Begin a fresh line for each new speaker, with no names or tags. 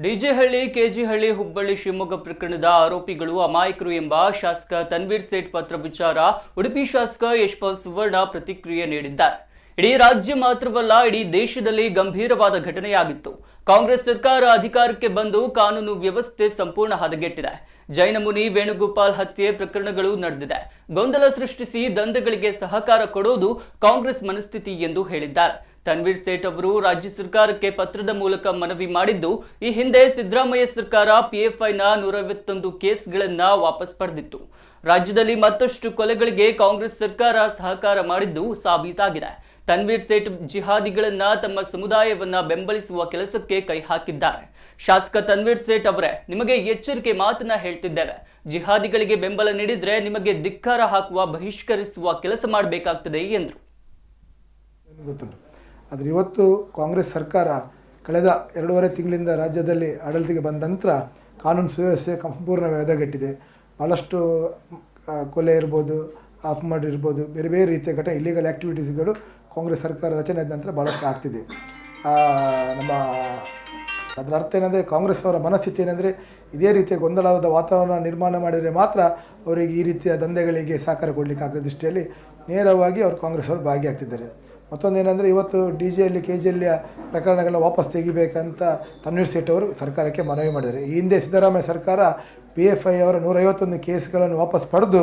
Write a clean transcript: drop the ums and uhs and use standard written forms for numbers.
ಡಿಜೆಹಳ್ಳಿ, ಕೆಜಿಹಳ್ಳಿ, ಹುಬ್ಬಳ್ಳಿ, ಶಿವಮೊಗ್ಗ ಪ್ರಕರಣದ ಆರೋಪಿಗಳು ಅಮಾಯಕರು ಎಂಬ ಶಾಸಕ ತನ್ವೀರ್ ಸೇಠ್ ಪತ್ರ ವಿಚಾರ ಉಡುಪಿ ಶಾಸಕ ಯಶ್ಪಾಲ್ ಸುವರ್ಣ ಪ್ರತಿಕ್ರಿಯೆ ನೀಡಿದ್ದಾರೆ. ಇಡೀ ರಾಜ್ಯ ಮಾತ್ರವಲ್ಲ, ಇಡೀ ದೇಶದಲ್ಲಿ ಗಂಭೀರವಾದ ಘಟನೆಯಾಗಿತ್ತು. ಕಾಂಗ್ರೆಸ್ ಸರ್ಕಾರ ಅಧಿಕಾರಕ್ಕೆ ಬಂದು ಕಾನೂನು ವ್ಯವಸ್ಥೆ ಸಂಪೂರ್ಣ ಹದಗೆಟ್ಟಿದೆ. ಜೈನ ಮುನಿ ವೇಣುಗೋಪಾಲ್ ಹತ್ಯೆ ಪ್ರಕರಣಗಳು ನಡೆದಿದೆ. ಗೊಂದಲ ಸೃಷ್ಟಿಸಿ ದಂಧೆಗಳಿಗೆ ಸಹಕಾರ ಕೊಡೋದು ಕಾಂಗ್ರೆಸ್ ಮನಸ್ಥಿತಿ ಎಂದು ಹೇಳಿದ್ದಾರೆ. ತನ್ವೀರ್ ಸೇಠ್ ಅವರು ರಾಜ್ಯ ಸರ್ಕಾರಕ್ಕೆ ಪತ್ರದ ಮೂಲಕ ಮನವಿ ಮಾಡಿದ್ದು, ಈ ಹಿಂದೆ ಸಿದ್ದರಾಮಯ್ಯ ಸರ್ಕಾರ ಪಿಎಫ್ಐನ 151 ಕೇಸ್ಗಳನ್ನ ವಾಪಸ್ ಪಡೆದಿತ್ತು. ರಾಜ್ಯದಲ್ಲಿ ಮತ್ತಷ್ಟು ಕೊಲೆಗಳಿಗೆ ಕಾಂಗ್ರೆಸ್ ಸರ್ಕಾರ ಸಹಕಾರ ಮಾಡಿದ್ದು ಸಾಬೀತಾಗಿದೆ. ತನ್ವೀರ್ ಸೇಠ್ ಜಿಹಾದಿಗಳನ್ನ ತಮ್ಮ ಸಮುದಾಯವನ್ನ ಬೆಂಬಲಿಸುವ ಕೆಲಸಕ್ಕೆ ಕೈ ಹಾಕಿದ್ದಾರೆ. ಶಾಸಕ ತನ್ವೀರ್ ಸೇಠ್ ಅವರೇ, ನಿಮಗೆ ಎಚ್ಚರಿಕೆ ಮಾತನ್ನ ಹೇಳ್ತಿದ್ದೇವೆ. ಜಿಹಾದಿಗಳಿಗೆ ಬೆಂಬಲ ನೀಡಿದ್ರೆ ನಿಮಗೆ ಧಿಕ್ಕಾರ ಹಾಕುವ, ಬಹಿಷ್ಕರಿಸುವ ಕೆಲಸ ಮಾಡಬೇಕಾಗ್ತದೆ ಎಂದರು.
ಆದರೆ ಇವತ್ತು ಕಾಂಗ್ರೆಸ್ ಸರ್ಕಾರ ಕಳೆದ 2.5 ತಿಂಗಳಿಂದ ರಾಜ್ಯದಲ್ಲಿ ಆಡಳಿತಕ್ಕೆ ಬಂದ ನಂತರ ಕಾನೂನು ಸುವ್ಯವಸ್ಥೆ ಸಂಪೂರ್ಣ ವ್ಯದಗೆಟ್ಟಿದೆ. ಭಾಳಷ್ಟು ಕೊಲೆ ಇರ್ಬೋದು, ಆಫ್ ಮಾಡಿ ಇರ್ಬೋದು, ಬೇರೆ ಬೇರೆ ರೀತಿಯ ಘಟನೆ, ಇಲ್ಲಿಗಲ್ ಆ್ಯಕ್ಟಿವಿಟೀಸ್ಗಳು ಕಾಂಗ್ರೆಸ್ ಸರ್ಕಾರ ರಚನೆ ಆದ ನಂತರ ಭಾಳಷ್ಟು ಆಗ್ತಿದೆ. ಅದರ ಅರ್ಥ ಏನಂದರೆ, ಕಾಂಗ್ರೆಸ್ ಅವರ ಮನಸ್ಥಿತಿ ಏನಂದರೆ, ಇದೇ ರೀತಿಯ ಗೊಂದಲದ ವಾತಾವರಣ ನಿರ್ಮಾಣ ಮಾಡಿದರೆ ಮಾತ್ರ ಅವರಿಗೆ ಈ ರೀತಿಯ ದಂಧೆಗಳಿಗೆ ಸಹಕಾರ ಕೊಡಲಿಕ್ಕೆ ಆಗ್ತದೆ ದೃಷ್ಟಿಯಲ್ಲಿ ನೇರವಾಗಿ ಅವರು ಕಾಂಗ್ರೆಸ್ ಅವರು ಭಾಗಿಯಾಗ್ತಿದ್ದಾರೆ. ಮತ್ತೊಂದೇನೆಂದರೆ, ಇವತ್ತು ಡಿಜೆಹಳ್ಳಿ, ಕೆಜಿಹಳ್ಳಿಯ ಪ್ರಕರಣಗಳನ್ನ ವಾಪಸ್ ತೆಗಿಬೇಕಂತ ತನ್ವೀರ್ ಸೇಠ್ ಅವರು ಸರ್ಕಾರಕ್ಕೆ ಮನವಿ ಮಾಡಿದ್ದಾರೆ. ಈ ಹಿಂದೆ ಸಿದ್ದರಾಮಯ್ಯ ಸರ್ಕಾರ PFI ಅವರ 151 ಕೇಸ್ಗಳನ್ನು ವಾಪಸ್ ಪಡೆದು